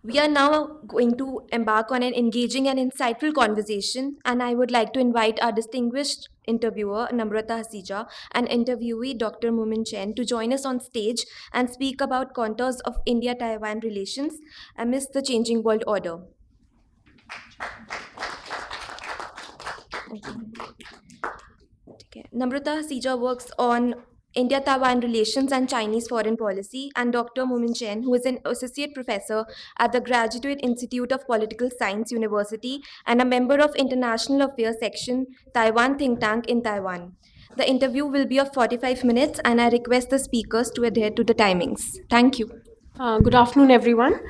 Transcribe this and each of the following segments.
We are now going to embark on an engaging and insightful conversation, and I would like to invite our distinguished interviewer, Namrata Hasija, and interviewee, Dr. Mumin Chen, to join us on stage and speak about contours of India-Taiwan relations amidst the changing world order. Okay. Namrata Hasija works on India-Taiwan relations and Chinese foreign policy, and Dr. Mumin Chen, who is an associate professor at the Graduate Institute of Political Science University and a member of International Affairs Section, Taiwan think tank in Taiwan. The interview will be of 45 minutes, and I request the speakers to adhere to the timings. Thank you. Good afternoon, everyone.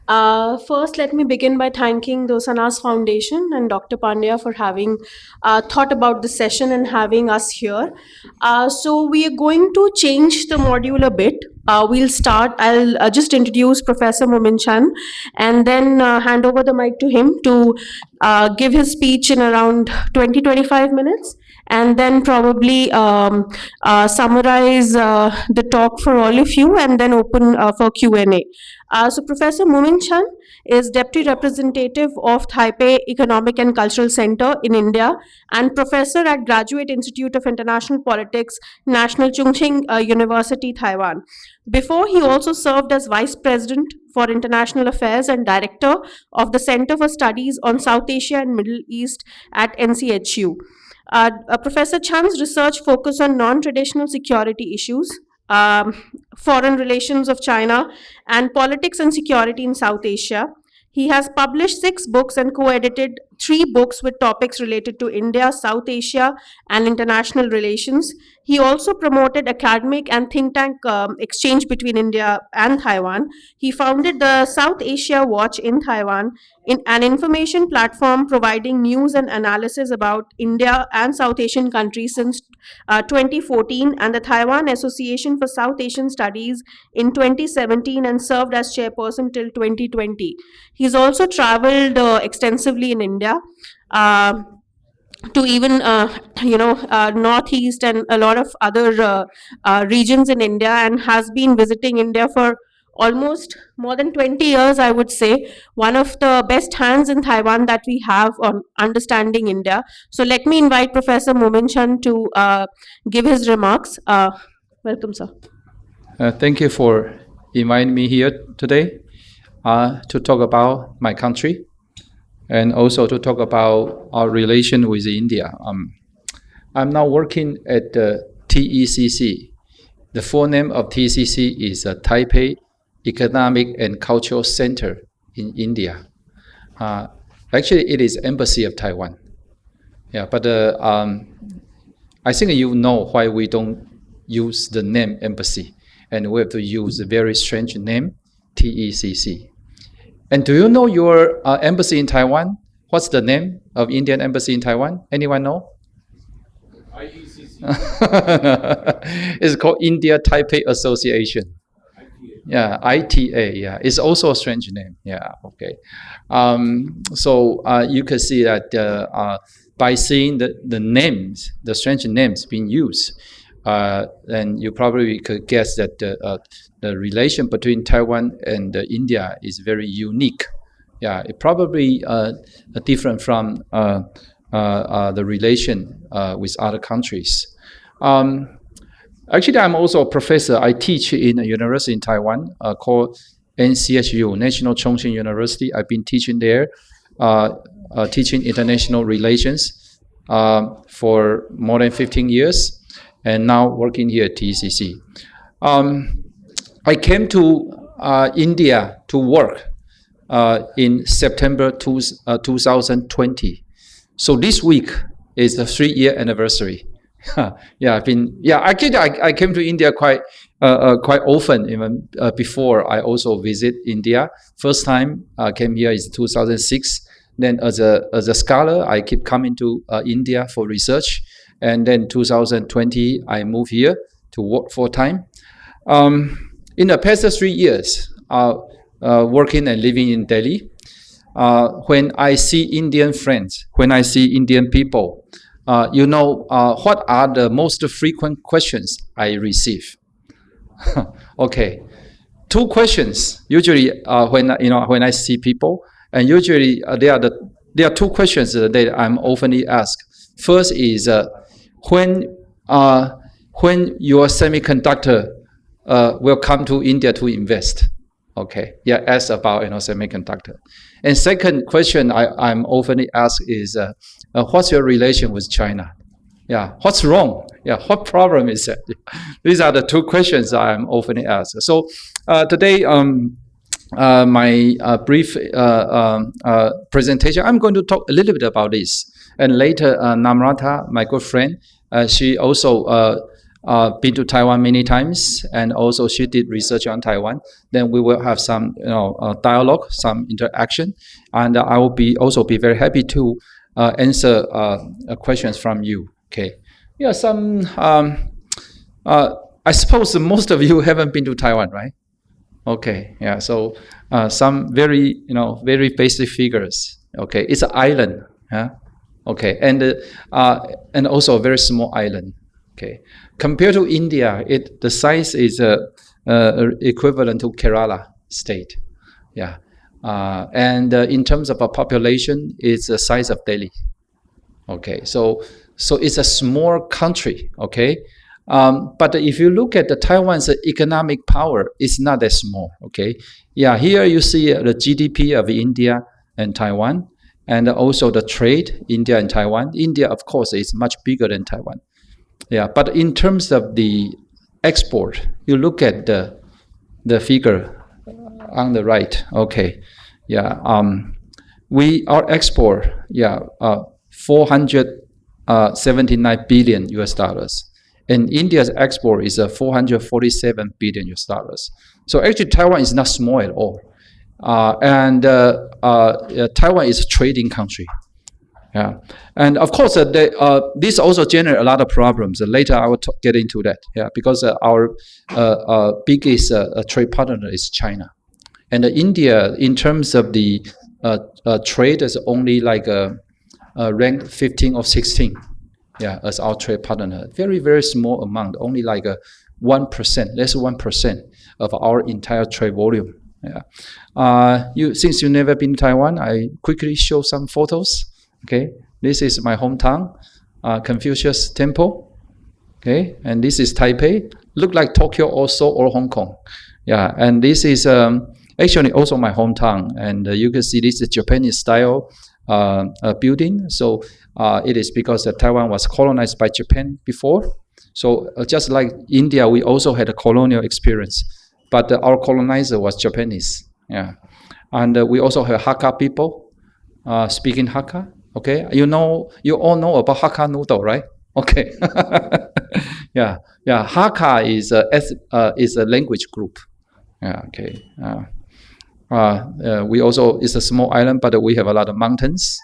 First, let me begin by thanking the Usanas Foundation and Dr. Pandya for having thought about this session and having us here. So we are going to change the module a bit. I'll just introduce Professor Mumin Chan and then hand over the mic to him to give his speech in around 20-25 minutes, and then probably summarize the talk for all of you and then open for Q&A. So Professor Mumin Chan is Deputy Representative of Taipei Economic and Cultural Center in India and Professor at Graduate Institute of International Politics, National Chung University, Taiwan. Before, he also served as Vice President for International Affairs and Director of the Center for Studies on South Asia and Middle East at NCHU. Professor Chan's research focused on non-traditional security issues, foreign relations of China, and politics and security in South Asia. He has published 6 books and co-edited 3 books with topics related to India, South Asia, and international relations. He also promoted academic and think tank exchange between India and Taiwan. He founded the South Asia Watch in Taiwan, an information platform providing news and analysis about India and South Asian countries since 2014, and the Taiwan Association for South Asian Studies in 2017, and served as chairperson till 2020. He's also traveled extensively in India. To even northeast and a lot of other regions in India, and has been visiting India for almost more than 20 years, I would say. One of the best hands in Taiwan that we have on understanding India. So let me invite Professor Mumin Chan to give his remarks. Welcome, sir. Thank you for inviting me here today to talk about my country, and also to talk about our relation with India. I'm now working at the TECC. The full name of TECC is Taipei Economic and Cultural Center in India. Actually, it is Embassy of Taiwan. Yeah, but I think you know why we don't use the name Embassy, and we have to use a very strange name, TECC. And do you know your embassy in Taiwan? What's the name of Indian embassy in Taiwan? Anyone know? ITCC. It's called India Taipei Association. Yeah, ITA. Yeah, it's also a strange name. Yeah, okay. So you can see that by seeing the names, the strange names being used, then you probably could guess that the relation between Taiwan and India is very unique. Yeah, it probably different from the relation with other countries. Actually, I'm also a professor. I teach in a university in Taiwan called NCHU, National Chongqing University. I've been teaching there, teaching international relations for more than 15 years, and now working here at TCC. I came to India to work in September 2020. So this week is the 3-year anniversary. Actually, I came to India quite often. Even before, I also visit India. First time I came here is 2006. Then as a scholar, I keep coming to India for research. And then 2020, I moved here to work full time. In the past 3 years, working and living in Delhi, when I see Indian friends, when I see Indian people, what are the most frequent questions I receive? Okay, two questions usually when I see people, and usually there are two questions that I'm often asked. First is when your semiconductor will come to India to invest. Okay, yeah, ask about semiconductor. And second question I'm often asked is what's your relation with China? Yeah, what's wrong? Yeah, what problem is that? These are the two questions I'm often asked. So today, my brief presentation, I'm going to talk a little bit about this. And later, Namrata, my good friend, she also been to Taiwan many times, and also she did research on Taiwan. Then we will have some dialogue, some interaction, and I will also be very happy to answer questions from you. Okay, yeah, some I suppose most of you haven't been to Taiwan, right? Okay, yeah, so some very very basic figures. Okay, it's an island, yeah. Okay, and also a very small island. Okay, compared to India, the size is equivalent to Kerala state, yeah. And in terms of a population, it's the size of Delhi. Okay, so it's a small country. Okay, but if you look at the Taiwan's economic power, it's not that small. Okay, yeah, here you see the GDP of India and Taiwan, and also the trade India and Taiwan. India, of course, is much bigger than Taiwan. Yeah, but in terms of the export, you look at the figure on the right. Okay, yeah, our export, yeah, 479 billion US dollars, and India's export is 447 billion US dollars. So actually, Taiwan is not small at all, and Taiwan is a trading country. Yeah, and of course, this also generates a lot of problems. Later, I will get into that. Yeah, because our biggest trade partner is China, and India, in terms of the trade, is only like ranked 15 or 16. Yeah, as our trade partner, very very small amount, only like 1%, less than 1% of our entire trade volume. Yeah, since you never been to Taiwan, I quickly show some photos. Okay, this is my hometown, Confucius Temple. Okay, and this is Taipei. Look like Tokyo also or Hong Kong. Yeah, and this is actually also my hometown. And you can see this is Japanese style building. So it is because Taiwan was colonized by Japan before. So just like India, we also had a colonial experience, but our colonizer was Japanese. Yeah, and we also have Hakka people speaking Hakka. Okay, you all know about Hakka noodle, right? Okay, yeah. Hakka is a language group. Yeah, okay. We also, it's a small island, but we have a lot of mountains.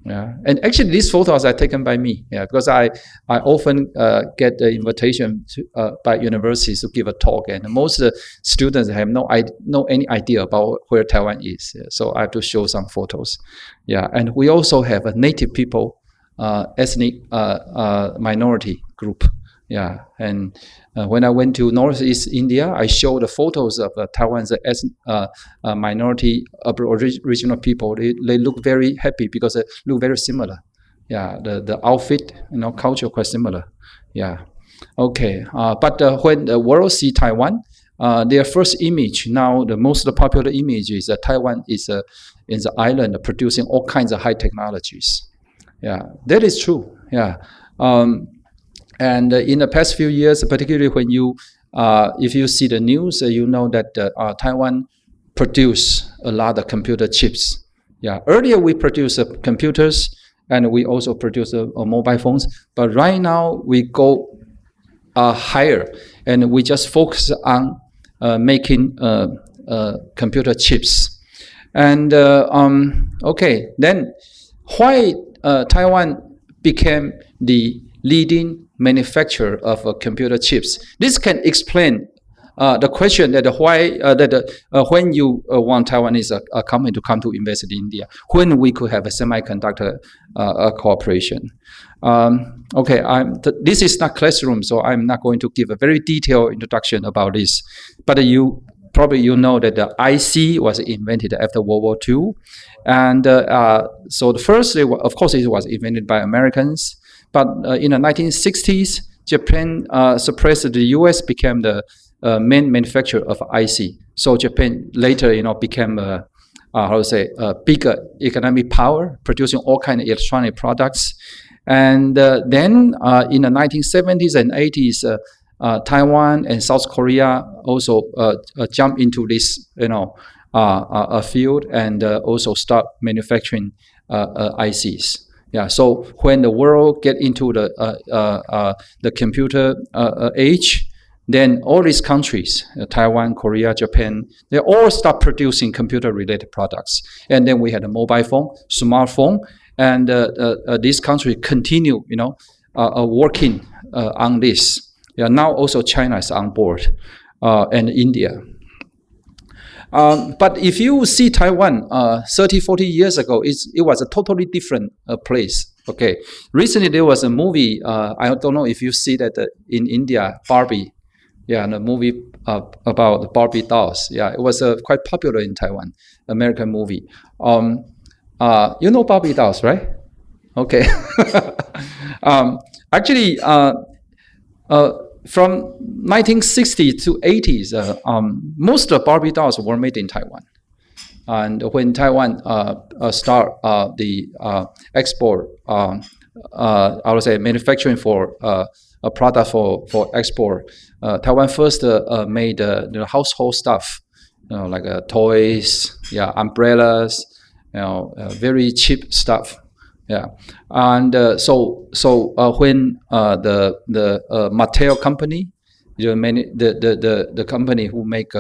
Yeah, and actually these photos are taken by me. Yeah, because I often get the invitation by universities to give a talk, and most students have no any idea about where Taiwan is. Yeah, so I have to show some photos. Yeah, and we also have a native people, ethnic minority group. Yeah, and when I went to Northeast India, I showed the photos of Taiwan's minority regional people. They look very happy because they look very similar. Yeah, the outfit, culture quite similar. Yeah, okay. But when the world see Taiwan, their first image now, the most popular image is that Taiwan is an island producing all kinds of high technologies. Yeah, that is true. Yeah. And in the past few years, particularly when if you see the news, you know that Taiwan produce a lot of computer chips. Yeah, earlier we produced computers, and we also produce mobile phones. But right now we go higher, and we just focus on making computer chips. And okay, then why Taiwan became the leading manufacturer of computer chips? This can explain the question that why when you want Taiwanese company to come to invest in India, when we could have a semiconductor cooperation. Okay, this is not classroom, so I'm not going to give a very detailed introduction about this. But you probably you know that the IC was invented after World War II. And so the first, of course, it was invented by Americans. But in the 1960s, Japan suppressed the US, became the main manufacturer of IC. So Japan later, became a bigger economic power, producing all kinds of electronic products. And then in the 1970s and 80s, Taiwan and South Korea also jumped into this, field and also start manufacturing ICs. Yeah. So when the world get into the computer age, then all these countries, Taiwan, Korea, Japan, they all start producing computer-related products. And then we had a mobile phone, smartphone, and these countries continue, working on this. Yeah, now also China is on board, and India. But if you see Taiwan 30, 40 years ago, it was a totally different place. Okay. Recently, there was a movie, I don't know if you see that in India, Barbie. Yeah, the movie about the Barbie dolls. Yeah, it was quite popular in Taiwan, American movie. You know Barbie dolls, right? Okay. Actually, from 1960 to 80s, most of the Barbie dolls were made in Taiwan. And when Taiwan start the export, I would say manufacturing for a product for export, Taiwan first made the household stuff, like toys, umbrellas, very cheap stuff. Yeah, and so when the Mattel company, the company who make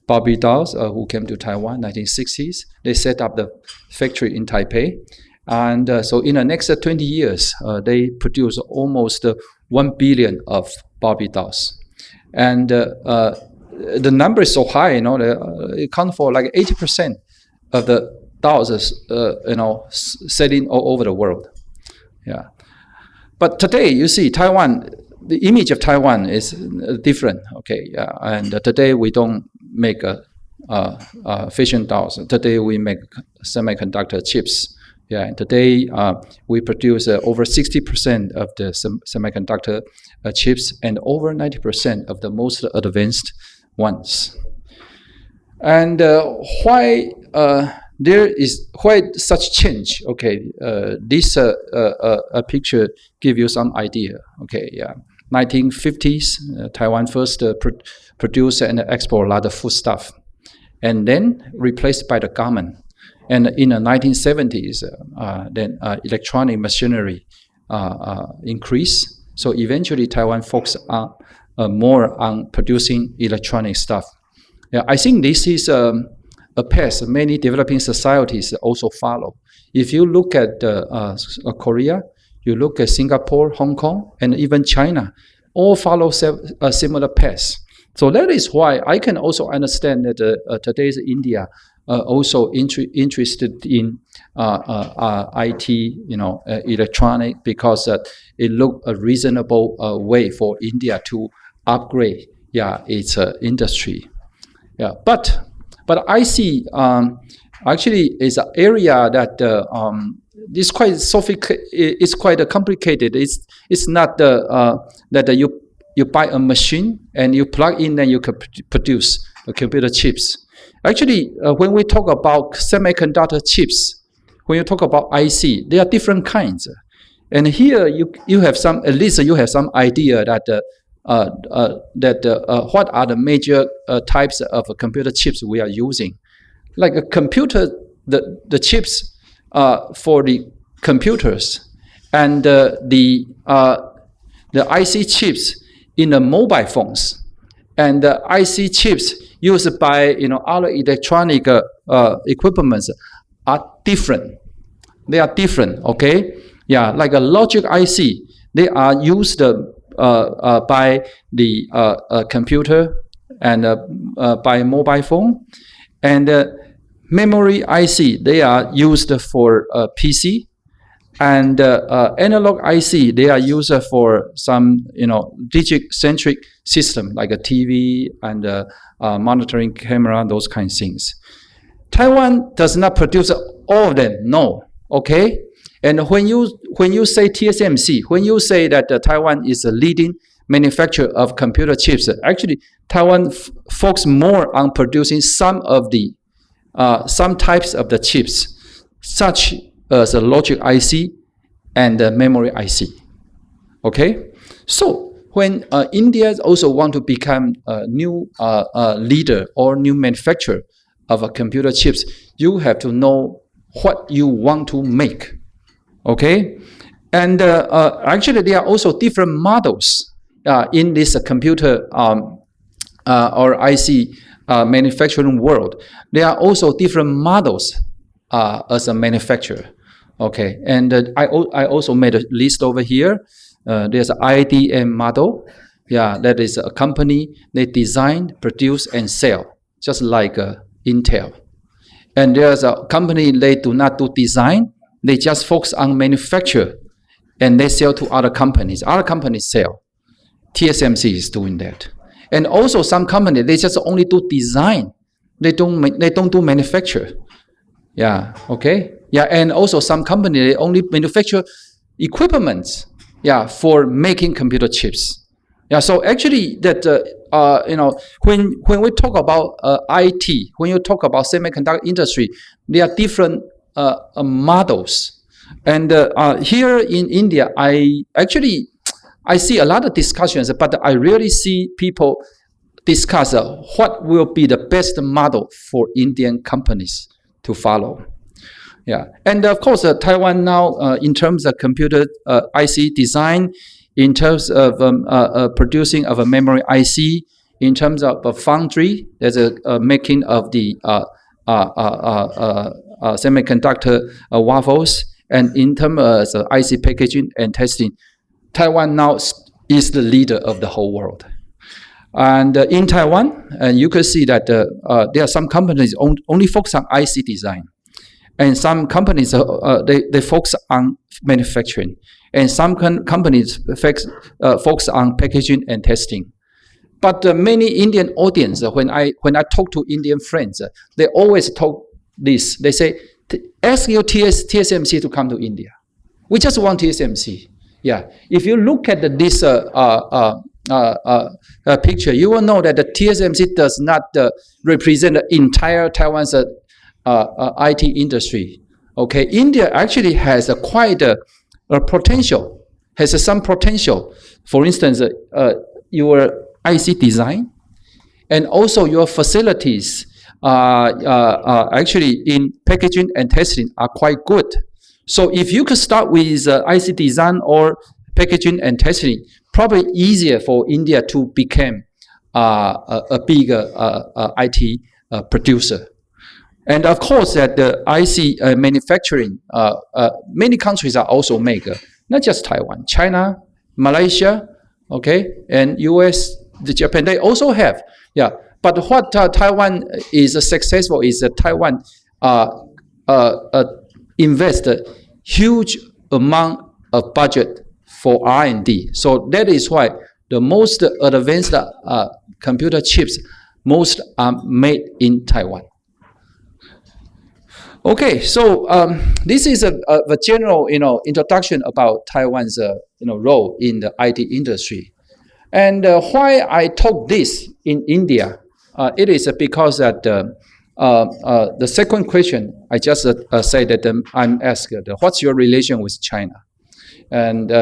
Barbie dolls, who came to Taiwan 1960s, they set up the factory in Taipei, and so in the next 20 years, they produce almost 1 billion of Barbie dolls, and the number is so high, it accounts for like 80% of the dolls is, selling all over the world. Yeah. But today, you see, Taiwan, the image of Taiwan is different. Okay. Yeah. And today we don't make fashion dolls. Today we make semiconductor chips. Yeah. And today we produce over 60% of the semiconductor chips and over 90% of the most advanced ones. And why such change? Okay, this picture give you some idea. Okay, yeah, 1950s, Taiwan first produced and export a lot of foodstuff, and then replaced by the garment. And in the 1970s, then electronic machinery increased. So eventually, Taiwan focused more on producing electronic stuff. Yeah, I think this is a path many developing societies also follow. If you look at Korea, you look at Singapore, Hong Kong, and even China, all follow a similar path. So that is why I can also understand that today's India also interested in IT, electronic, because it looked a reasonable way for India to upgrade, its industry. Yeah, but I see actually is an area that is quite sophisticated. It's quite complicated. It's not that you buy a machine and you plug in and you can produce computer chips. Actually, when we talk about semiconductor chips, when you talk about IC, there are different kinds. And here you have some, at least you have some idea that what are the major types of computer chips we are using. Like a computer, the chips for the computers, and the IC chips in the mobile phones, and the IC chips used by other electronic equipments are different. They are different. Okay, yeah, like a logic IC, they are used by the computer and by mobile phone, and memory IC, they are used for PC, And analog IC, they are used for some, digit-centric system like a TV and monitoring camera, those kind of things. Taiwan does not produce all of them, no, okay? And when you say TSMC, when you say that Taiwan is a leading manufacturer of computer chips, actually Taiwan focuses more on producing some types of the chips, such as a logic IC and a memory IC. Okay, so when India also want to become a new leader or new manufacturer of computer chips, you have to know what you want to make. Okay, and actually there are also different models in this computer or IC manufacturing world. There are also different models as a manufacturer. Okay, and I also made a list over here. There's an IDM model. Yeah, that is a company they design, produce, and sell, just like Intel. And there's a company they do not do design. They just focus on manufacture, and they sell to other companies. Other companies sell. TSMC is doing that. And also some companies, they just only do design. They don't do manufacture. Yeah, okay. Yeah, and also some companies, they only manufacture equipment, yeah, for making computer chips. Yeah, so actually that, when we talk about IT, when you talk about semiconductor industry, there are different models. And here in India, I see a lot of discussions, but I rarely see people discuss what will be the best model for Indian companies to follow. Yeah, and of course, Taiwan now, in terms of computer IC design, in terms of producing of a memory IC, in terms of a foundry, there's a making of the semiconductor waffles, and in terms of IC packaging and testing, Taiwan now is the leader of the whole world. And in Taiwan, you can see that there are some companies only focus on IC design, and some companies they focus on manufacturing, and some companies focus on packaging and testing. But many Indian audience, when I talk to Indian friends, they always talk this. They say, ask your TSMC to come to India. We just want TSMC. Yeah. If you look at this picture, you will know that the TSMC does not represent the entire Taiwan's IT industry. Okay. India actually has quite a potential, has some potential. For instance, your IC design, and also your facilities actually in packaging and testing are quite good. So if you could start with IC design or packaging and testing, probably easier for India to become a bigger IT producer. And of course, that the IC manufacturing, many countries are also maker, not just Taiwan, China, Malaysia, okay, and US, Japan, they also have. Yeah, but what Taiwan is successful is that Taiwan invest a huge amount of budget for R&D. So that is why the most advanced computer chips, most are made in Taiwan. Okay, so this is a general, introduction about Taiwan's, role in the IT industry. And why I talk this in India, it is because that the second question I just said that I'm asked, what's your relation with China? And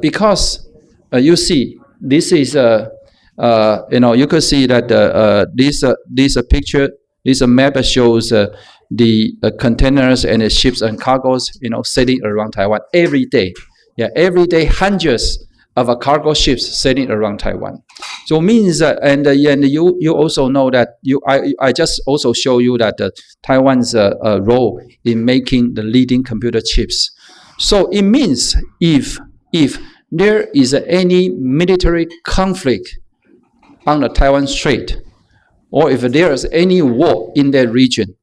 because you see, this is you can see that this picture, this map shows the containers and the ships and cargos, sailing around Taiwan every day. Yeah, every day hundreds of cargo ships sailing around Taiwan. So means and you also know that I just also show you that Taiwan's role in making the leading computer chips. So it means if there is any military conflict on the Taiwan Strait, or if there is any war in that region,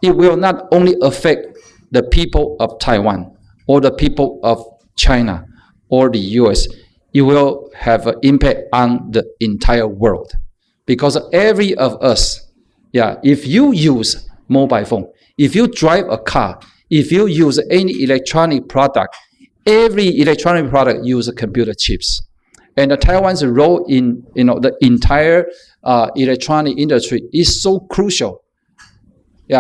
it will not only affect the people of Taiwan, or the people of China or the US, it will have an impact on the entire world. Because every of us, if you use mobile phone, if you drive a car, if you use any electronic product, every electronic product uses computer chips. And Taiwan's role in the entire electronic industry is so crucial.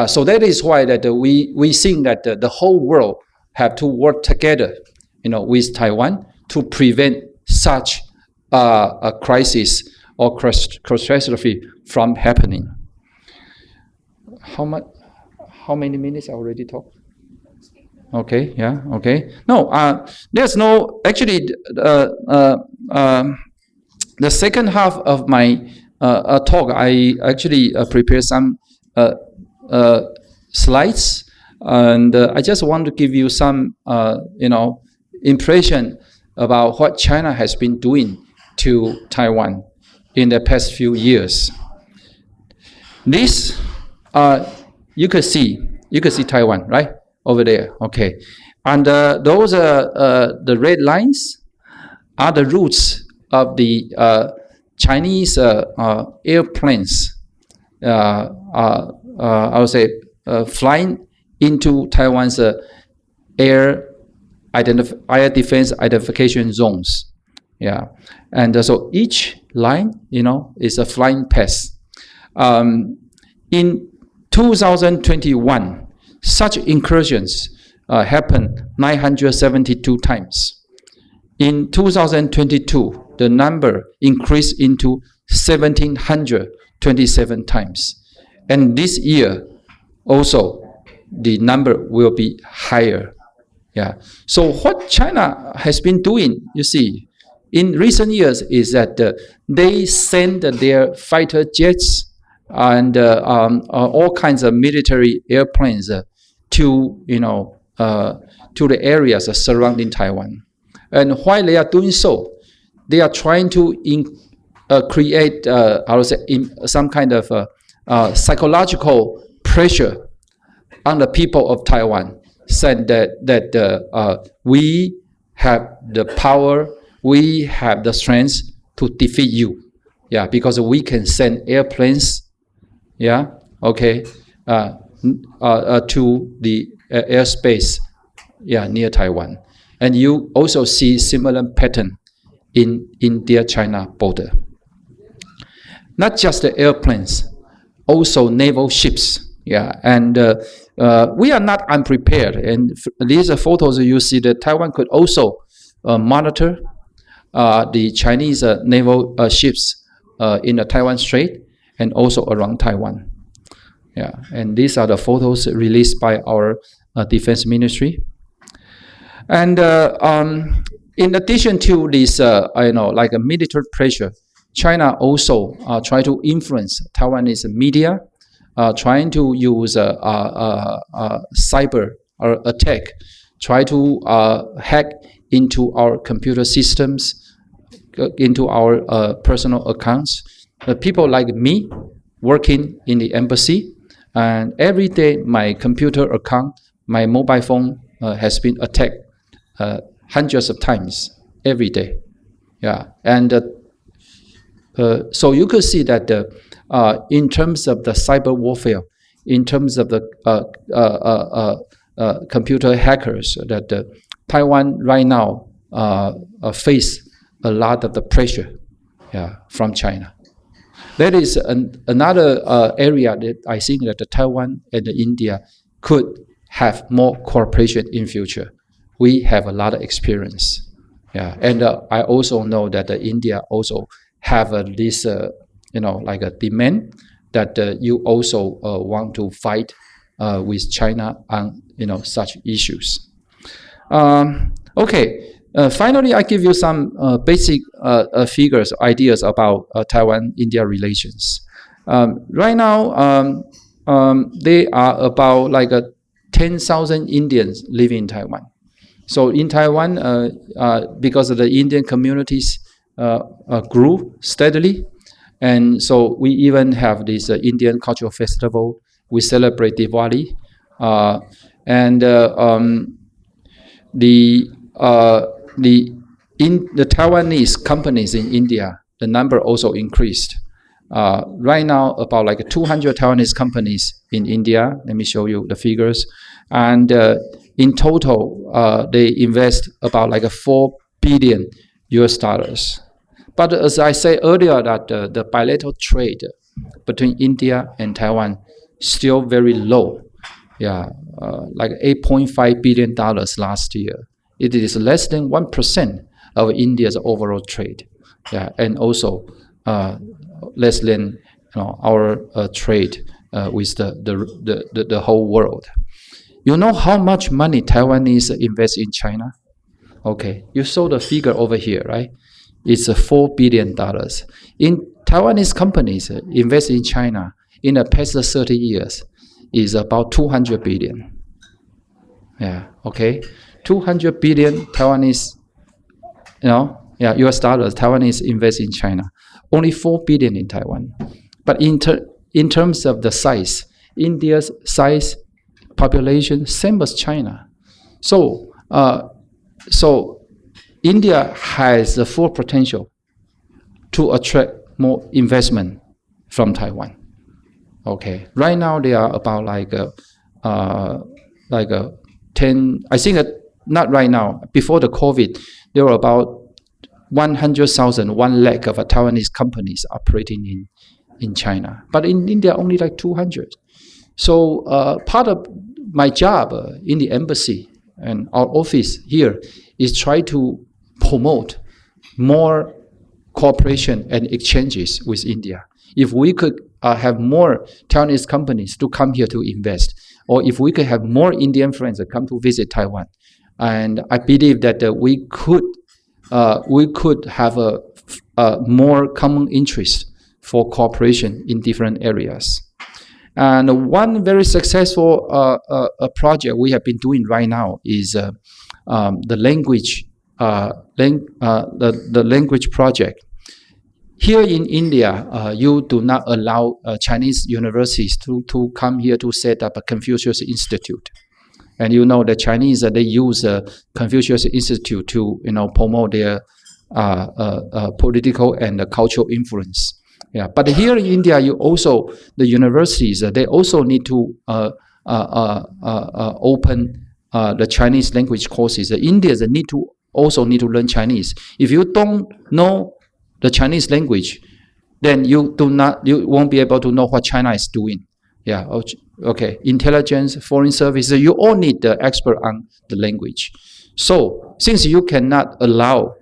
So that is why that we think that the whole world have to work together, with Taiwan to prevent such a crisis or catastrophe from happening. How many minutes I already talked? Okay, okay. No, there's no, actually, the second half of my talk, I actually prepared some slides, and I just want to give you some, impression about what China has been doing to Taiwan in the past few years. This, you could see Taiwan, right? Over there, okay. And those the red lines are the routes of the Chinese airplanes, I would say, flying into Taiwan's air defense identification zones. And so each line, is a flying path. In 2021, such incursions happened 972 times. In 2022, the number increased into 1,727 times. And this year, also, the number will be higher. So what China has been doing, you see, in recent years is that they send their fighter jets and all kinds of military airplanes to the areas surrounding Taiwan. And while they are doing so, they are trying to create, I would say, some kind of psychological pressure on the people of Taiwan, said that we have the power, we have the strength to defeat you, because we can send airplanes, to the airspace, near Taiwan. And you also see similar pattern in India-China border. Not just the airplanes, also naval ships. And we are not unprepared. And these are photos you see that Taiwan could also monitor the Chinese naval ships in the Taiwan Strait and also around Taiwan. And these are the photos released by our defense ministry. And in addition to this, like a military pressure, China also try to influence Taiwanese media, trying to use cyber attack, try to hack into our computer systems, into our personal accounts. People like me working in the embassy, and every day my computer account, my mobile phone has been attacked hundreds of times every day. And so you could see that in terms of the cyber warfare, in terms of the computer hackers, that Taiwan right now face a lot of the pressure from China. That is another area that I think that Taiwan and India could have more cooperation in future. We have a lot of experience. And I also know that India also have this, like a demand that you also want to fight with China on, such issues. Finally, I give you some basic figures, ideas about Taiwan-India relations. Right now, there are about like 10,000 Indians living in Taiwan. So in Taiwan, because of the Indian communities grew steadily, and so we even have this Indian cultural festival. We celebrate Diwali, and the Taiwanese companies in India, the number also increased. Right now, about like 200 Taiwanese companies in India. Let me show you the figures. And in total, they invest about like a $4 billion US. But as I said earlier, that the bilateral trade between India and Taiwan still very low. Yeah, like $8.5 billion last year. It is less than 1% of India's overall trade. Yeah, and also less than our trade with the whole world. You know how much money Taiwanese invest in China? Okay, you saw the figure over here, right? It's $4 billion. In Taiwanese companies invest in China in the past 30 years is about 200 billion. Yeah, okay, 200 billion Taiwanese, US dollars. Taiwanese invest in China. Only 4 billion in Taiwan. But in terms of the size, India's size, population, same as China. So India has the full potential to attract more investment from Taiwan. Okay, right now they are about like a 10. I think not right now. Before the COVID, there were about 100,000, 1 lakh of Taiwanese companies operating in China. But in India, only like 200. So part of my job in the embassy and our office here is try to promote more cooperation and exchanges with India. If we could have more Taiwanese companies to come here to invest, or if we could have more Indian friends that come to visit Taiwan, and I believe that we could have a more common interest for cooperation in different areas. And one very successful project we have been doing right now is the language the language project. Here in India, you do not allow Chinese universities to come here to set up a Confucius Institute. And you know the Chinese, they use Confucius Institute to promote their political and cultural influence. Yeah, but here in India, the universities they also need to open the Chinese language courses. The Indians also need to learn Chinese. If you don't know the Chinese language, then you won't be able to know what China is doing. Yeah, okay. Intelligence, foreign services, you all need the expert on the language. So since you cannot allow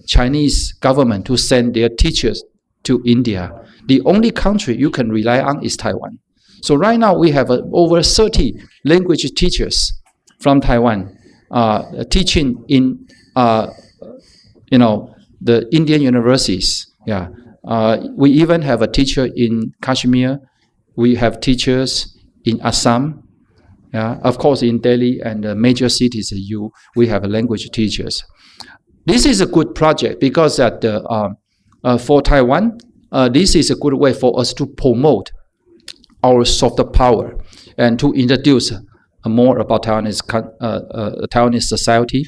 Chinese government to send their teachers to India, the only country you can rely on is Taiwan. So right now we have over 30 language teachers from Taiwan teaching in the Indian universities. Yeah, we even have a teacher in Kashmir. We have teachers in Assam. Yeah, of course in Delhi and major cities, we have language teachers. This is a good project because for Taiwan, this is a good way for us to promote our soft power and to introduce more about Taiwanese society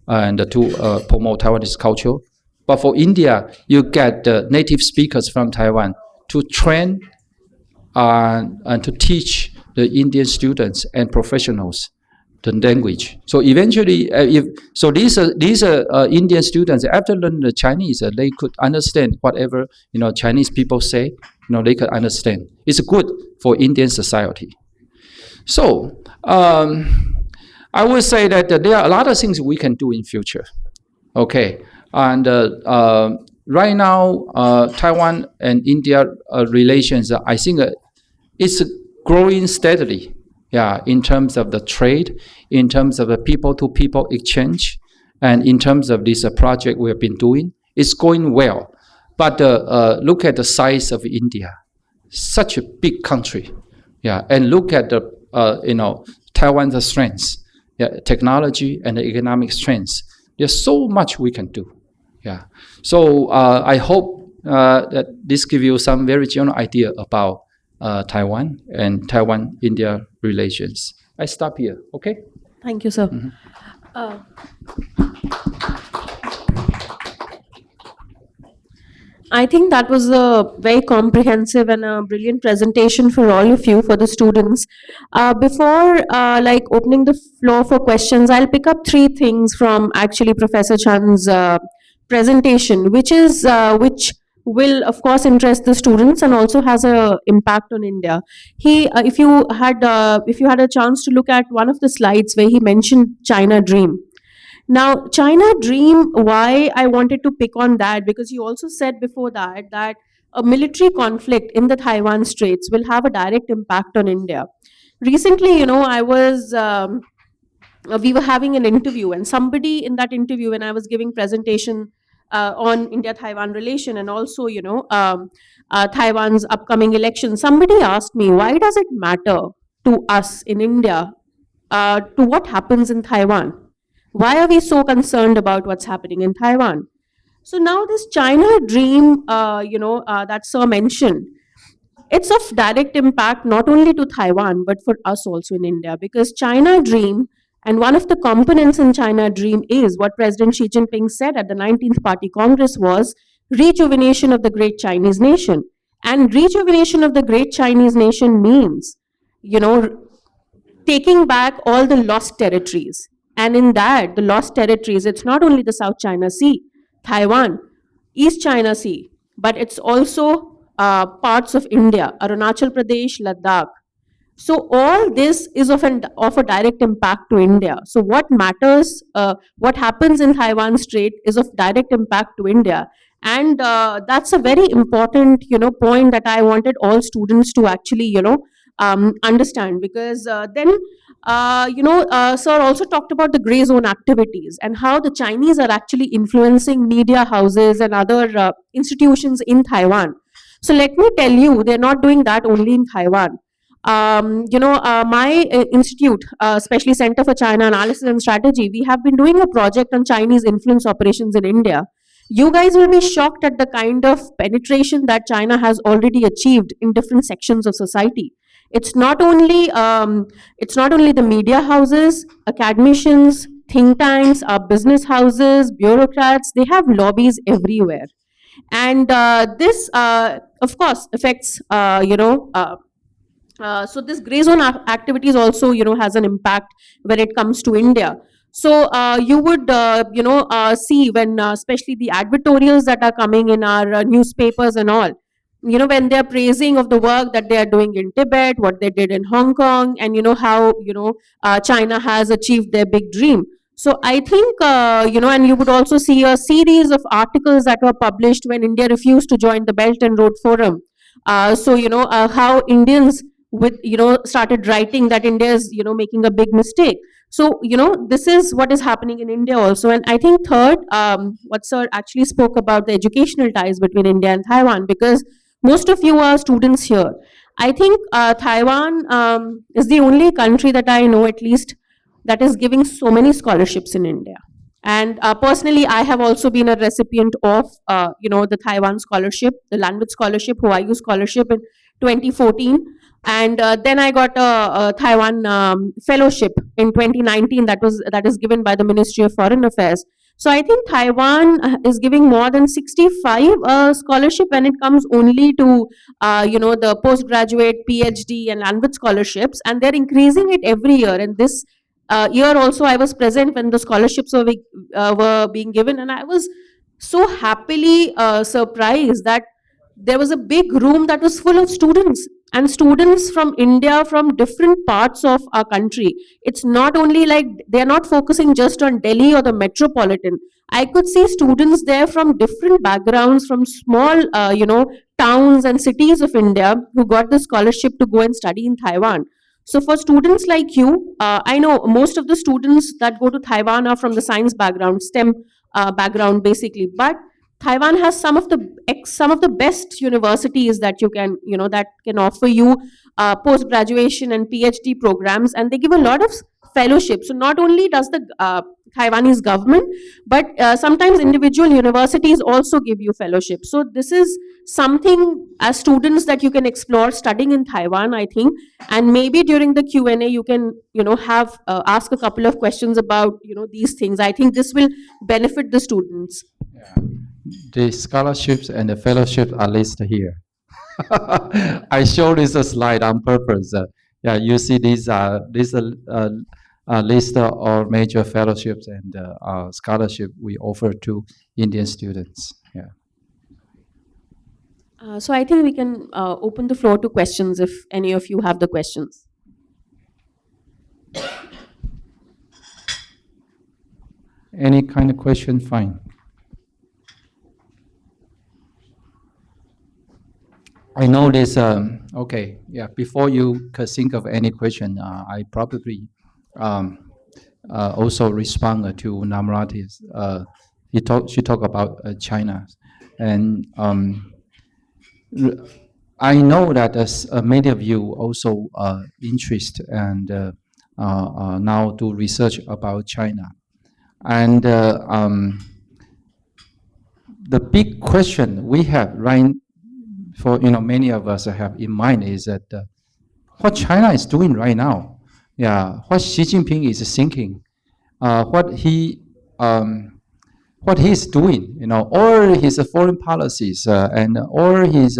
and to promote Taiwanese culture. But for India, you get native speakers from Taiwan to train and to teach the Indian students and professionals the language. So eventually, these Indian students, after learning the Chinese, they could understand whatever Chinese people say. They could understand. It's good for Indian society. So I would say that there are a lot of things we can do in future. Okay, and right now, Taiwan and India relations, I think it's growing steadily. Yeah, in terms of the trade, in terms of the people-to-people exchange, and in terms of this project we have been doing, it's going well. But look at the size of India, such a big country. Yeah, and look at the Taiwan's strengths, technology and economic strengths. There's so much we can do. Yeah, so I hope that this gives you some very general idea about Taiwan and Taiwan-India relations. I stop here, okay? Thank you, sir. Uh, I think that was a very comprehensive and a brilliant presentation for all of you, for the students. Before like opening the floor for questions, I'll pick up three things from actually Professor Chan's presentation, which will of course interest the students and also has a impact on India. If you had a chance to look at one of the slides where he mentioned China Dream. Now, China Dream, why I wanted to pick on that, because you also said before that a military conflict in the Taiwan Straits will have a direct impact on India. Recently, we were having an interview, and somebody in that interview, when I was giving presentation on India-Taiwan relation and also, Taiwan's upcoming election, somebody asked me, why does it matter to us in India to what happens in Taiwan? Why are we so concerned about what's happening in Taiwan? So now this China dream, that Sir mentioned, it's of direct impact not only to Taiwan but for us also in India, because China dream, and one of the components in China dream is what President Xi Jinping said at the 19th Party Congress was rejuvenation of the great Chinese nation. And rejuvenation of the great Chinese nation means, you know, taking back all the lost territories. And in that, the lost territories, it's not only the South China Sea, Taiwan, East China Sea, but it's also parts of India, Arunachal Pradesh, Ladakh. So all this is of a direct impact to India. So what matters, what happens in Taiwan Strait is of direct impact to India. And that's a very important, point that I wanted all students to actually, understand, because then sir also talked about the gray zone activities and how the Chinese are actually influencing media houses and other institutions in Taiwan. So let me tell you, they're not doing that only in Taiwan. My institute, especially Center for China Analysis and Strategy, we have been doing a project on Chinese influence operations in India. You guys will be shocked at the kind of penetration that China has already achieved in different sections of society. It's not only the media houses, academicians, think tanks, business houses, bureaucrats. They have lobbies everywhere, and this, of course, affects so this gray zone activities also has an impact when it comes to India. So you would see when especially the advertorials that are coming in our newspapers and all, when they're praising of the work that they are doing in Tibet, what they did in Hong Kong, and how China has achieved their big dream. So I think and you would also see a series of articles that were published when India refused to join the Belt and Road Forum. How Indians with started writing that India is making a big mistake. So this is what is happening in India also. And I think third, what sir actually spoke about, the educational ties between India and Taiwan, because most of you are students here. I think Taiwan is the only country that I know, at least, that is giving so many scholarships in India. And personally, I have also been a recipient of, the Taiwan scholarship, the language scholarship, Huayu scholarship in 2014. And then I got a Taiwan fellowship in 2019 that is given by the Ministry of Foreign Affairs. So I think Taiwan is giving more than 65 scholarship when it comes only to the postgraduate, PhD, and language scholarships, and they're increasing it every year. And this year also, I was present when the scholarships were being given, and I was so happily surprised that there was a big room that was full of students, and students from India, from different parts of our country. It's not only like they're not focusing just on Delhi or the metropolitan. I could see students there from different backgrounds, from small towns and cities of India, who got the scholarship to go and study in Taiwan. So for students like you, I know most of the students that go to Taiwan are from the science background, STEM background basically, but Taiwan has some of the best universities that you can that can offer you post graduation and PhD programs, and they give a lot of fellowships. So not only does the Taiwanese government, but sometimes individual universities also give you fellowship. So this is something as students that you can explore studying in Taiwan, I think, and maybe during the Q&A you can have ask a couple of questions about these things. I think this will benefit the students. The scholarships and the fellowships are listed here. I showed this slide on purpose. Yeah, you see these list of major fellowships and scholarship we offer to Indian students. Yeah. So I think we can open the floor to questions if any of you have the questions. Any kind of question, fine. I know this. Okay, yeah. Before you could think of any question, I probably also respond to Namrati's. She talked about China, and I know that many of you also interested and now do research about China, and the big question we have right for many of us have in mind is that what China is doing right now, yeah, what Xi Jinping is thinking, what he is doing, all his foreign policies and all his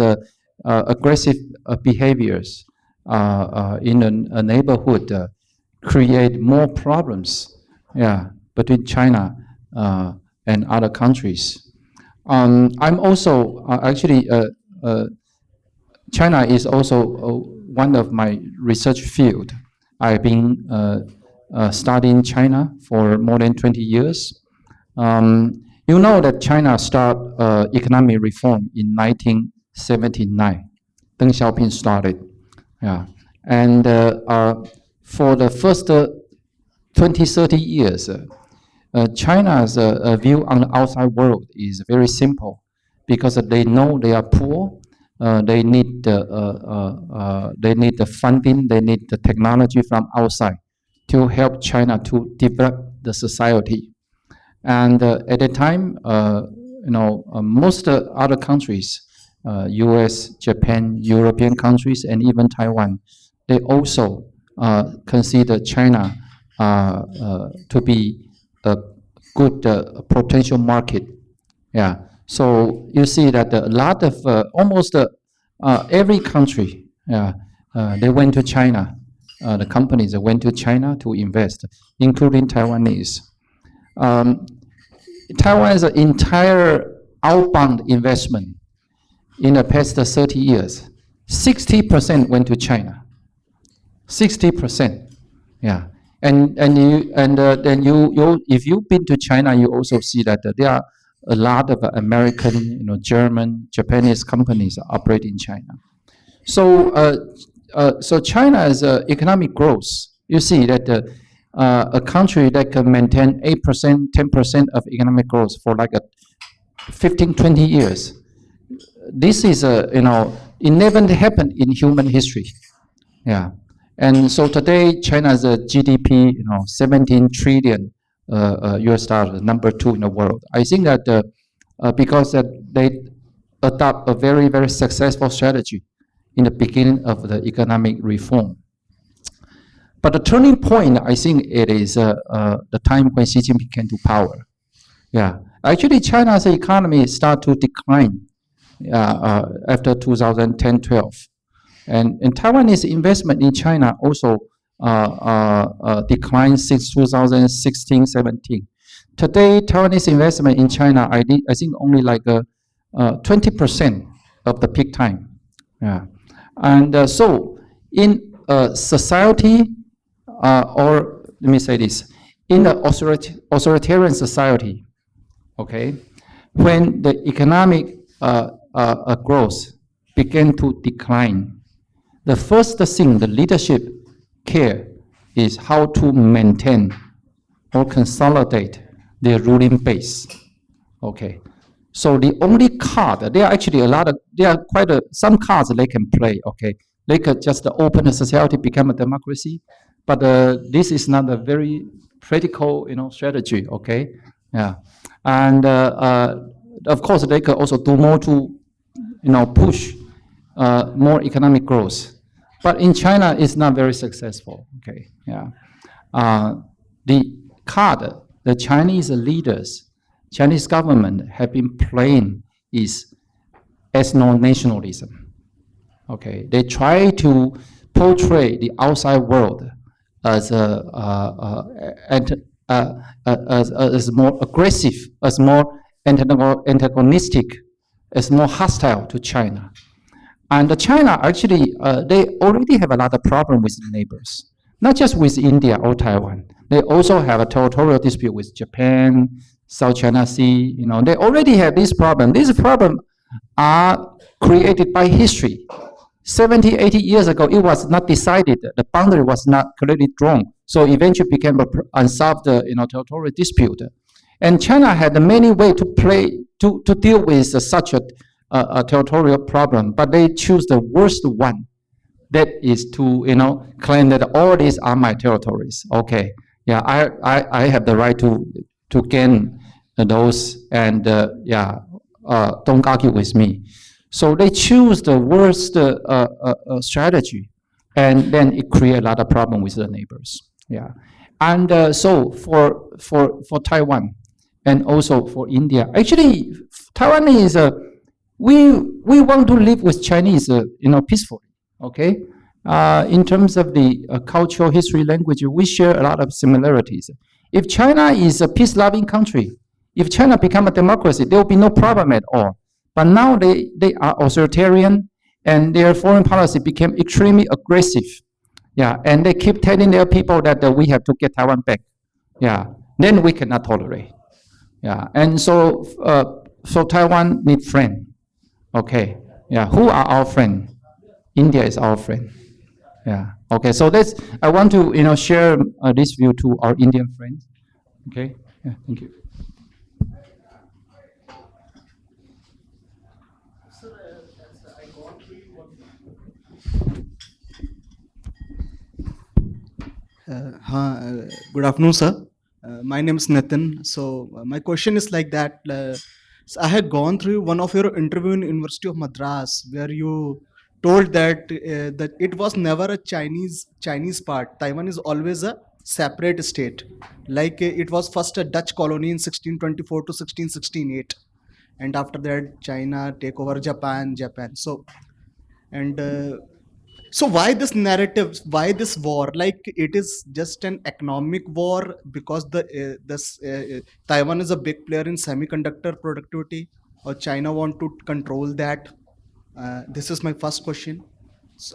aggressive behaviors in a neighborhood create more problems, yeah, between China and other countries. I'm also actually. China is also one of my research field. I've been studying China for more than 20 years. You know that China started economic reform in 1979. Deng Xiaoping started. Yeah. And for the first 20, 30 years, China's view on the outside world is very simple because they know they are poor. They need the funding. They need the technology from outside to help China to develop the society. And at the time, most other countries, U.S., Japan, European countries, and even Taiwan, they also consider China to be a good potential market. Yeah. So you see that a lot of almost every country, they went to China. The companies went to China to invest, including Taiwanese. Taiwan's entire outbound investment in the past 30 years, 60% went to China. 60%, yeah. And then if you've been to China, you also see that there are a lot of American, German, Japanese companies operate in China. So, so China's economic growth, you see that a country that can maintain 8%, 10% of economic growth for like 15, 20 years. This is it never happened in human history. Yeah. And so today, China's GDP, 17 trillion US dollars, number 2 in the world. I think that because they adopt a very, very successful strategy in the beginning of the economic reform. But the turning point, I think it is the time when Xi Jinping came to power. Yeah, actually, China's economy started to decline after 2010-12. And Taiwanese investment in China also declined since 2016-17. Today, Taiwanese investment in China, I think only like 20% of the peak time. Yeah. And so in society, or let me say this, in the authoritarian society, okay, when the economic growth began to decline, the first thing the leadership care is how to maintain or consolidate their ruling base. Okay, so the only card, there are actually some cards they can play. Okay, they could just open the society, become a democracy, but this is not a very political, strategy. Okay, yeah, and of course they could also do more to, push more economic growth. But in China, it's not very successful. Okay, yeah, the card the Chinese leaders, Chinese government have been playing is ethno-nationalism. Okay, they try to portray the outside world as as more aggressive, as more antagonistic, as more hostile to China. And China actually, they already have a lot of problem with the neighbors, not just with India or Taiwan. They also have a territorial dispute with Japan, South China Sea. They already have this problem. These problems are created by history. 70, 80 years ago, it was not decided. The boundary was not clearly drawn. So eventually became an unsolved territorial dispute. And China had many ways to deal with such a territorial problem, but they choose the worst one. That is to claim that all these are my territories. Okay, yeah, I have the right to gain those, and don't argue with me. So they choose the worst strategy, and then it creates a lot of problem with the neighbors. Yeah, and so for Taiwan, and also for India, actually Taiwan is we want to live with Chinese peacefully. Okay, in terms of the cultural history, language, we share a lot of similarities. If China is a peace-loving country, if China become a democracy, there will be no problem at all. But now they are authoritarian, and their foreign policy became extremely aggressive. Yeah, and they keep telling their people that we have to get Taiwan back. Yeah, then we cannot tolerate. Yeah, and so Taiwan need friend. Okay, yeah, who are our friend? India is our friend. Yeah. Okay. So I want to share this view to our Indian friends. Okay. Yeah. Thank you. Good afternoon, sir. My name is Nitin. So my question is like that. So I had gone through one of your interview in University of Madras, where you told that it was never a Chinese part. Taiwan is always a separate state. Like it was first a Dutch colony in 1624 to 1668, and after that China take over Japan. So and so why this narrative? Why this war? Like it is just an economic war because Taiwan is a big player in semiconductor productivity, or China want to control that. This is my first question.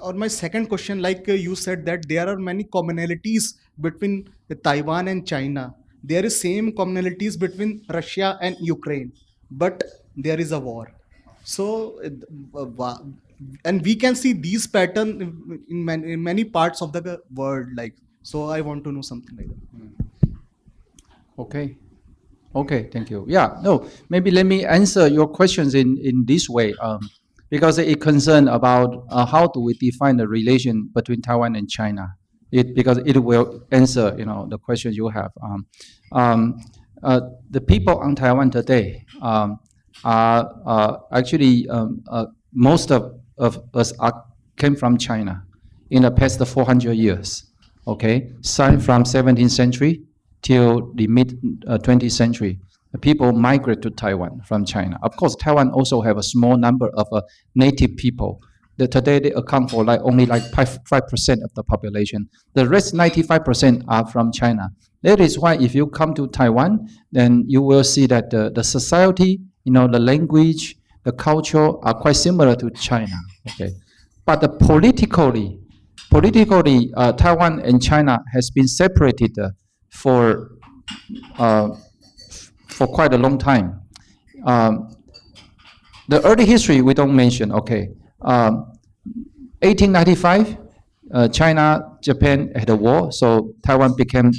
Or my second question, like you said that there are many commonalities between Taiwan and China. There is same commonalities between Russia and Ukraine, but there is a war. So and we can see these pattern in many parts of the world. Like, so I want to know something like that. Okay. Okay. Thank you. Yeah. No. Maybe let me answer your questions in this way. Because it concerns about how do we define the relation between Taiwan and China. Because it will answer the questions you have. The people on Taiwan today are actually most of us came from China in the past 400 years. Okay, starting from 17th century till the mid 20th century. People migrate to Taiwan from China. Of course, Taiwan also have a small number of native people. Today they account for only 5% of the population. The rest 95% are from China. That is why if you come to Taiwan, then you will see that the society, the language, the culture are quite similar to China. Okay, but politically, Taiwan and China has been separated for quite a long time. The early history we don't mention. Okay, 1895, China, Japan had a war, so Taiwan became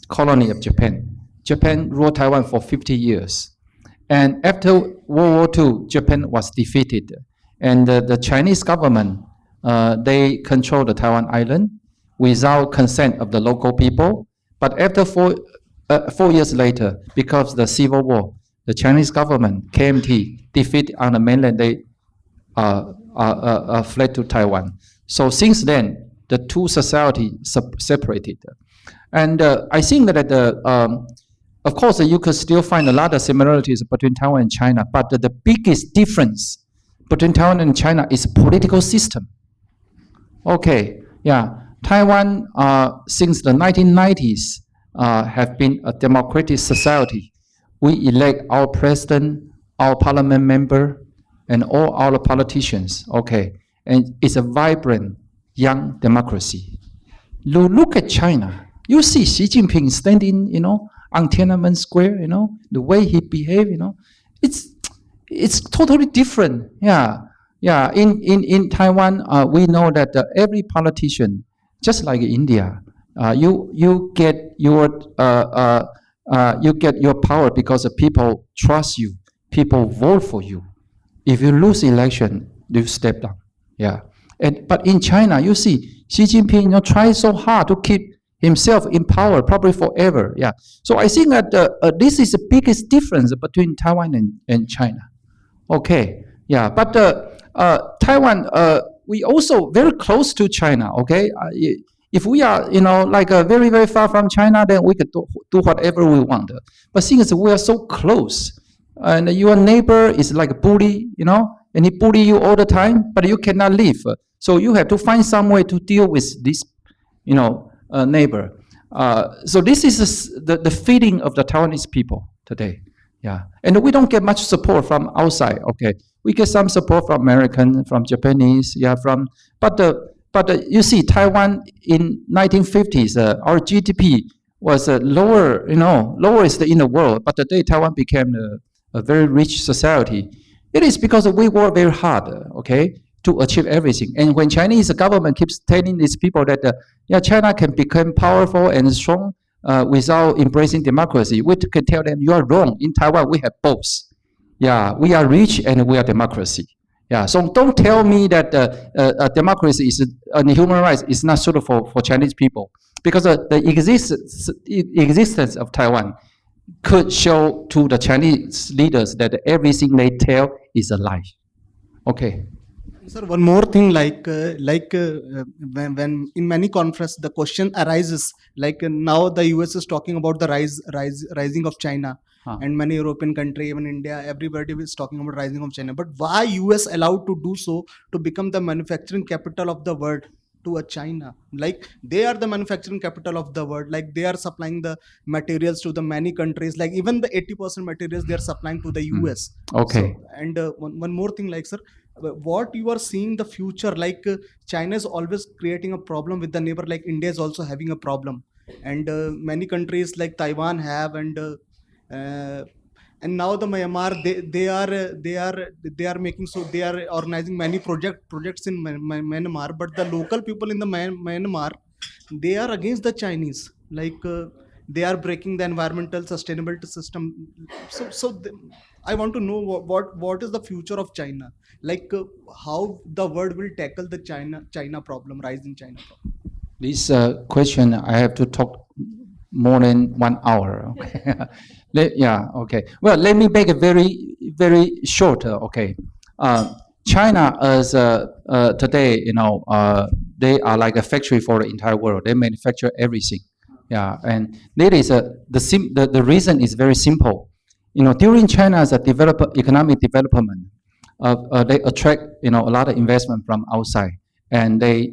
colony of Japan. Japan ruled Taiwan for 50 years. And after World War II, Japan was defeated. And the Chinese government, they controlled the Taiwan island without consent of the local people. But after 4 years later, because of the civil war, the Chinese government, KMT, defeated on the mainland, they fled to Taiwan. So since then, the two societies separated. And I think that of course, you could still find a lot of similarities between Taiwan and China, but the biggest difference between Taiwan and China is political system. Okay, yeah, Taiwan since the 1990s have been a democratic society. We elect our president, our parliament member, and all our politicians. Okay, and it's a vibrant young democracy. Look at China. You see Xi Jinping standing, on Tiananmen Square, the way he behaved, it's totally different. Yeah. In Taiwan, we know that every politician, just like India, you get your power because the people trust you, people vote for you. If you lose election, you step down. Yeah. But in China, you see Xi Jinping, tries so hard to keep himself in power, probably forever. Yeah. So I think that this is the biggest difference between Taiwan and China. Okay. Yeah. But Taiwan, we also very close to China. Okay. If we are, very, very far from China, then we could do whatever we want. But since we are so close, and your neighbor is like a bully, and he bully you all the time, but you cannot leave. So you have to find some way to deal with this, neighbor. So this is the feeling of the Taiwanese people today. Yeah, and we don't get much support from outside. Okay, we get some support from American, from Japanese. Yeah, but you see, Taiwan in 1950s, our GDP was lowest in the world. But today, Taiwan became a very rich society. It is because we work very hard. Okay, to achieve everything. And when Chinese government keeps telling these people that China can become powerful and strong without embracing democracy, we can tell them you are wrong. In Taiwan, we have both. Yeah, we are rich and we are democracy. Yeah, so don't tell me that democracy and human rights is not suitable for Chinese people, because the existence of Taiwan could show to the Chinese leaders that everything they tell is a lie. Okay. Sir, one more thing, when in many conferences the question arises, now the US is talking about the rising of China, and many European countries, even India, everybody is talking about rising of China. But why US allowed to do so, to become the manufacturing capital of the world to a China? They are the manufacturing capital of the world. They are supplying the materials to the many countries. Even the 80% materials they are supplying to the US. Okay. So, and one more thing, sir, what you are seeing the future, China is always creating a problem with the neighbor, India is also having a problem, and many countries like Taiwan have, and now the Myanmar, they are making, so they are organizing many projects in Myanmar, but the local people in the Myanmar, they are against the Chinese, they are breaking the environmental sustainability system. I want to know what is the future of China, how the world will tackle the China problem, rising China problem. This question, I have to talk more than 1 hour. Okay. Okay. Well, let me make it very, very short. Okay. China is today, they are like a factory for the entire world. They manufacture everything. Yeah, and that is the reason is very simple. During China's economic development, they attract a lot of investment from outside, and they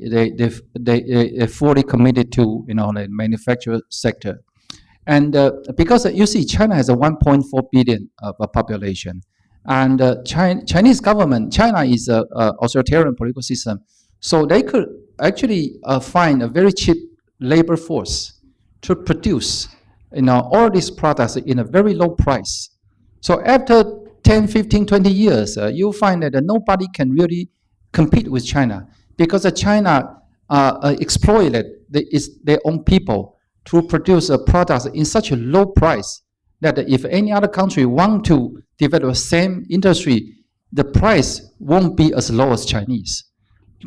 fully committed to the manufacturing sector. And because you see, China has a 1.4 billion of a population, and Chinese government, China is a authoritarian political system, so they could actually find a very cheap labor force to produce all these products in a very low price. So after 10, 15, 20 years, you'll find that nobody can really compete with China, because China exploited their own people to produce products in such a low price that if any other country want to develop the same industry, the price won't be as low as Chinese.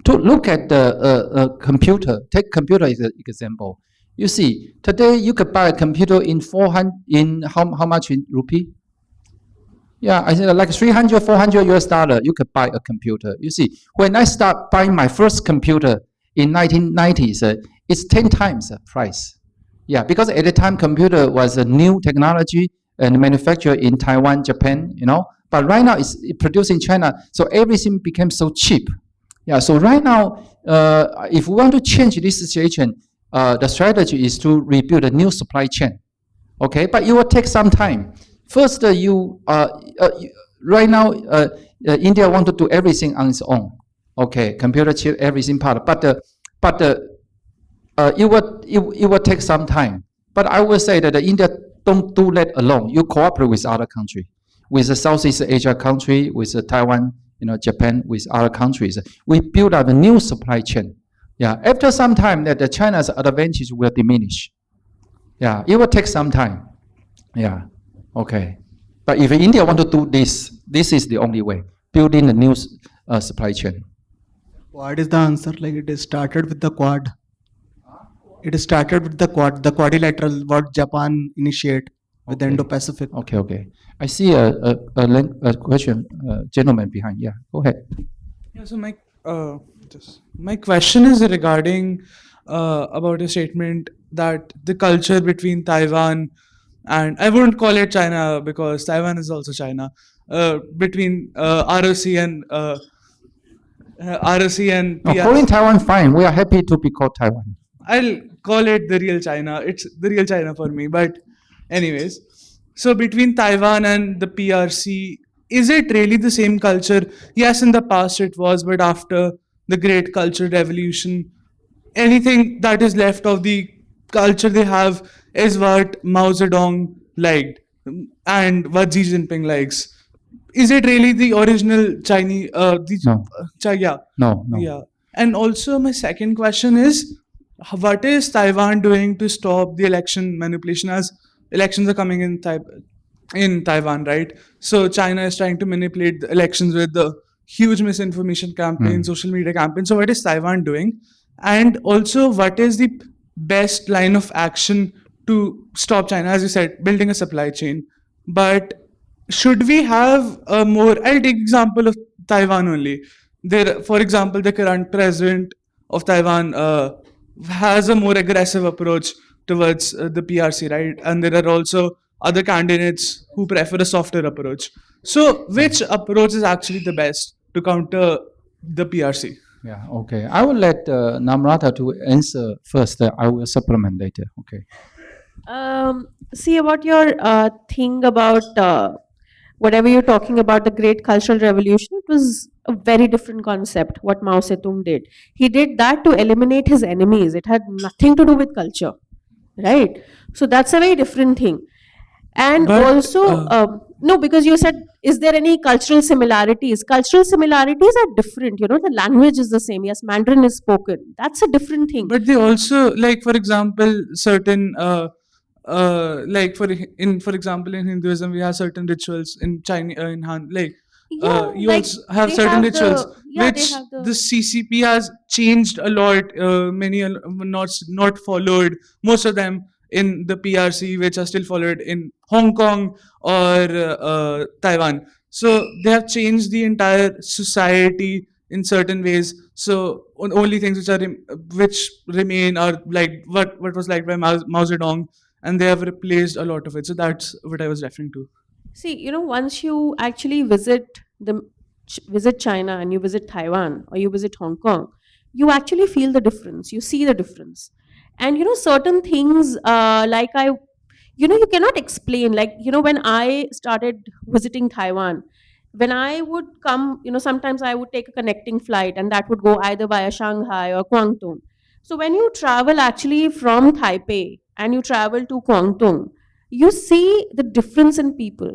To look at the computer, take computer as an example. You see, today you could buy a computer in 400, in how much in rupee? Yeah, I think like 300, 400 US dollar, you could buy a computer. You see, when I start buying my first computer in 1990s, it's 10 times the price. Yeah, because at the time computer was a new technology and manufactured in Taiwan, Japan, you know. But right now it's produced in China, so everything became so cheap. Yeah, so right now, if we want to change this situation, the strategy is to rebuild a new supply chain. Okay, but it will take some time. First, right now, India want to do everything on its own. Okay, computer chip, everything part. But it will take some time. But I will say that India don't do that alone. You cooperate with other countries, with the Southeast Asia country, with Taiwan, Japan, with other countries. We build up a new supply chain. Yeah, after some time, that the China's advantage will diminish. Yeah, it will take some time. Yeah, okay. But if India want to do this, this is the only way, building a new supply chain. Quad is the answer. Like it is started with the Quad. It is started with the Quad, the quadrilateral, what Japan initiate with the Okay. Indo-Pacific. Okay. I see a question, gentleman behind. Yeah, go ahead. Yeah, so my question is regarding about a statement that the culture between Taiwan and I wouldn't call it China because Taiwan is also China. Between ROC and No, PR. calling Taiwan fine. We are happy to be called Taiwan. I'll call it the real China. It's the real China for me. But, anyways, so between Taiwan and the PRC, is it really the same culture? Yes, in the past it was, but after the Great Cultural Revolution, anything that is left of the culture they have is what Mao Zedong liked and what Xi Jinping likes. Is it really the original Chinese? No. Yeah. No. Yeah. And also, my second question is what is Taiwan doing to stop the election manipulation as elections are coming in Taiwan, right? So China is trying to manipulate the elections with the huge misinformation campaign, social media campaign. So what is Taiwan doing? And also, what is the best line of action to stop China? As you said, building a supply chain. But should we have a more? I'll take example of Taiwan only. There, for example, the current president of Taiwan has a more aggressive approach towards the PRC, right? And there are also other candidates who prefer a softer approach. So, which approach is actually the best to counter the PRC? Yeah, okay. I will let Namrata to answer first. I will supplement later. Okay. See about your thing about whatever you're talking about the Great Cultural Revolution. It was a very different concept. What Mao Zedong did, he did that to eliminate his enemies. It had nothing to do with culture, right? So that's a very different thing. And But, also, no, because you said, is there any cultural similarities? Cultural similarities are different. The language is the same. Yes, Mandarin is spoken. That's a different thing. But they also, like for example, certain like for example in Hinduism we have certain rituals in Chinese in Han like Yeah, you like also have they certain have rituals they which have the CCP has changed a lot. Many not followed. Most of them in the PRC, which are still followed in Hong Kong or Taiwan. So they have changed the entire society in certain ways. So only things which are which remain are like what was like by Mao Zedong, and they have replaced a lot of it. So that's what I was referring to. See, once you actually visit China and you visit Taiwan or you visit Hong Kong, you actually feel the difference. You see the difference, and certain things like you cannot explain. Like when I started visiting Taiwan, when I would come, sometimes I would take a connecting flight, and that would go either via Shanghai or Guangdong. So when you travel actually from Taipei and you travel to Guangdong, you see the difference in people,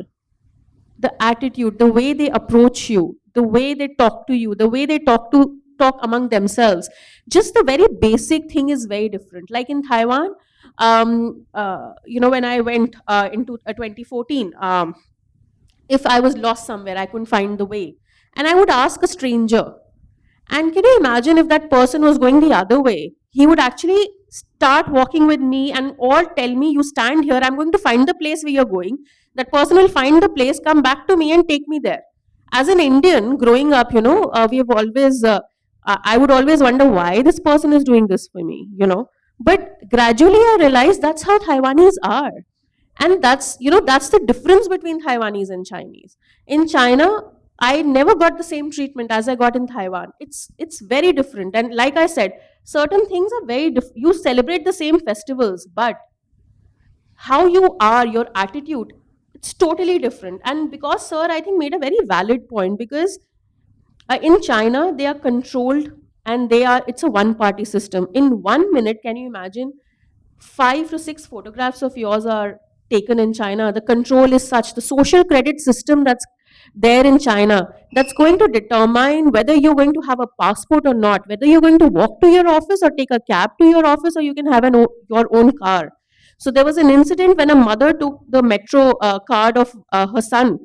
the attitude, the way they approach you, the way they talk to you, the way they talk among themselves. Just the very basic thing is very different. Like in Taiwan, when I went into 2014, if I was lost somewhere, I couldn't find the way, and I would ask a stranger. And can you imagine if that person was going the other way? He would actually start walking with me and all tell me, you stand here, I'm going to find the place where you're going. That person will find the place, come back to me and take me there. As an Indian growing up, we have always, I would always wonder why this person is doing this for me. But gradually I realized that's how Taiwanese are. And that's the difference between Taiwanese and Chinese. In China, I never got the same treatment as I got in Taiwan. It's very different. And like I said, certain things are very different. You celebrate the same festivals, but how you are, your attitude, it's totally different. And because sir, I think, made a very valid point, because in China they are controlled, and it's a one party system. In 1 minute, can you imagine, 5 to 6 photographs of yours are taken in China. The control is such, the social credit system that's there in China, that's going to determine whether you're going to have a passport or not, whether you're going to walk to your office or take a cab to your office, or you can have your own car. So there was an incident when a mother took the metro card of her son.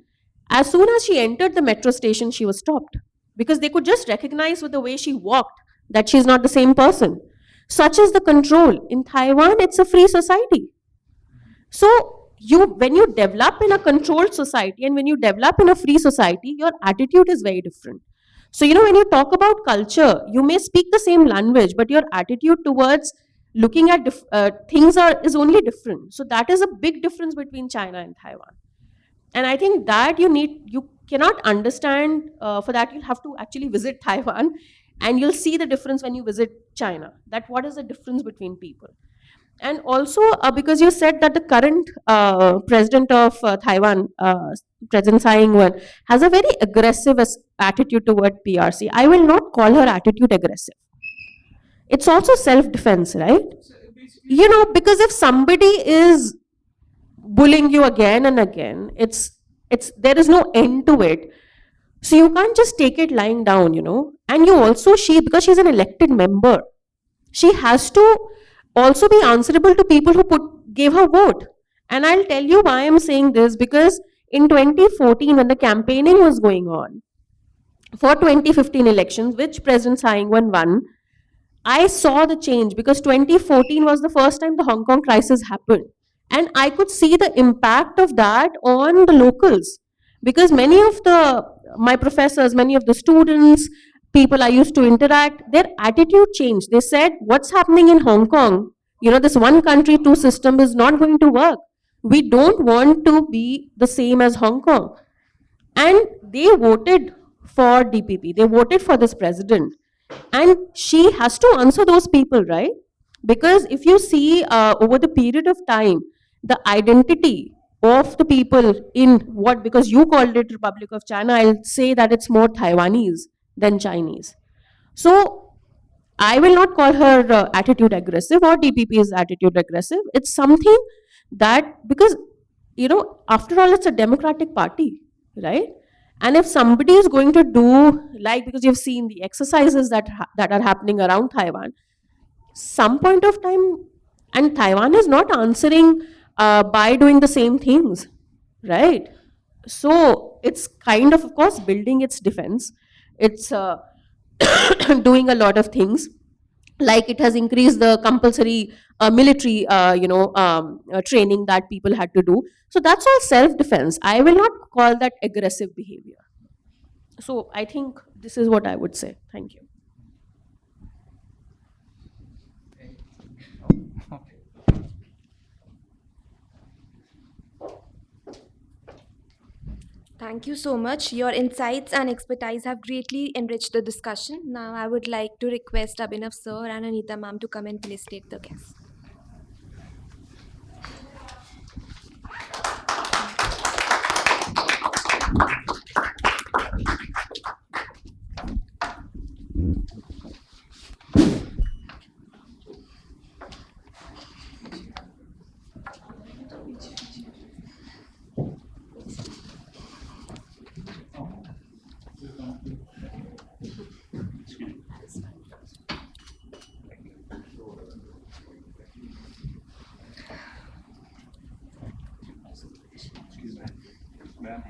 As soon as she entered the metro station, she was stopped, because they could just recognize with the way she walked that she's not the same person. Such is the control. In Taiwan, it's a free society. So when you develop in a controlled society and when you develop in a free society, your attitude is very different. So when you talk about culture, you may speak the same language, but your attitude towards looking at things is only different. So that is a big difference between China and Taiwan. And I think that you cannot understand. For that, you'll have to actually visit Taiwan, and you'll see the difference when you visit China, that what is the difference between people. And also, because you said that the current president of Taiwan, President Tsai Ing-wen, has a very aggressive attitude toward PRC. I will not call her attitude aggressive. It's also self-defense, right? Because if somebody is bullying you again and again, there is no end to it. So you can't just take it lying down. And because she's an elected member, she has to also be answerable to people who gave her vote. And I'll tell you why I'm saying this, because in 2014, when the campaigning was going on for 2015 elections, which President Tsai Ing-wen won, I saw the change, because 2014 was the first time the Hong Kong crisis happened. And I could see the impact of that on the locals, because many of my professors, many of the students, people I used to interact, their attitude changed. They said, what's happening in Hong Kong, this one country, two system is not going to work. We don't want to be the same as Hong Kong. And they voted for DPP. They voted for this president. And she has to answer those people, right? Because if you see over the period of time, the identity of the people because you called it Republic of China, I'll say that it's more Taiwanese than Chinese. So I will not call her attitude aggressive or DPP's attitude aggressive. It's something that, because, after all, it's a democratic party, right? And if somebody is going to do, because you've seen the exercises that are happening around Taiwan, some point of time, and Taiwan is not answering by doing the same things, right? So it's kind of course, building its defense. It's doing a lot of things. Like it has increased the compulsory military, training that people had to do. So that's all self-defense. I will not call that aggressive behavior. So I think this is what I would say. Thank you. Thank you so much. Your insights and expertise have greatly enriched the discussion. Now I would like to request Abhinav sir and Anita ma'am to come and please take the guest. Ma'am.